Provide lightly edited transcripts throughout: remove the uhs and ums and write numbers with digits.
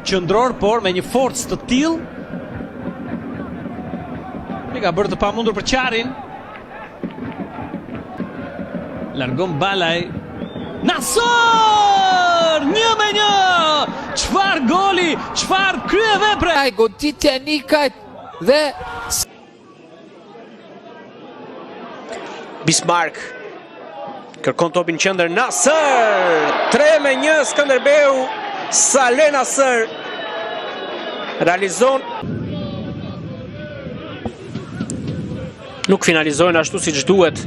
qendror, por me një forcë të tillë. I ka bërë të pamundur për Qarin. Largon Balaj. Nasër! 1-1! Çfarë goli, çfarë kryevepre! Ai goditja e Nikajt dhe Bismarck kërkon topin qendër. Nasër! 3-1 Skënderbeu. Saleh Nasër realizon. Nuk finalizojnë ashtu siç duhet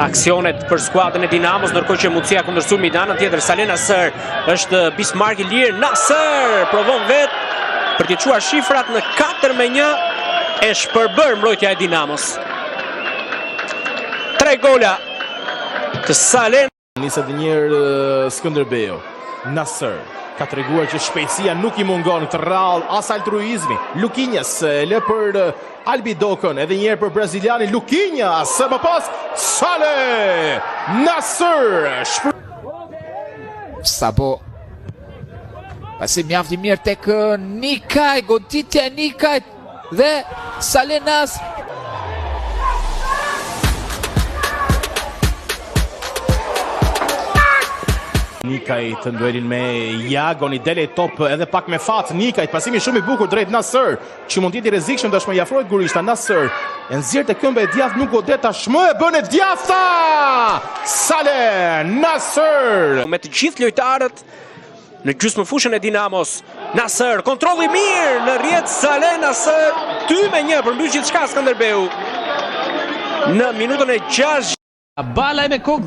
aksionet për skuadrën e Dinamos, ndërkohë që mundësia kundërshtuar me anën tjetër. Saleh Nasër është Bismarck i lirë. Nasër provon vet për të çuar shifrat në 4-1 e shpërbër mbrojtja e Dinamos. 3 gola të Saleh. Nisë edhe njërë Skënderbeu. Nasër ka treguar që shpejtësia nuk i mungon këtë rrallë as altruizmi. Luquinhas lë për Albi Dokën, edhe njërë për brazilianin Luquinhas, më pas Saleh Nasër. Sabo pasi mjaft i mirë tek Nikaj, goditja e Nikajt dhe Saleh Nasër. Nikaj të nduelin me Jagon, i dele top edhe pak me fat. Nikaj pasimi shumë i bukur drejt Nasër, që mund t'jeti rrezikshëm tashmë i afrohet Gurishta. Nasër e nxjerr te këmbë e djathtë, nuk godet tashmë e bën e djathta. Saleh Nasër me të gjithë lojtarët në gjysmëfushën e Dinamos. Nasër kontrolli mirë në rrjet. Saleh Nasër 2-1 përmbysh gjithçka Skënderbeu në minutën e 6. Balaj me kokë.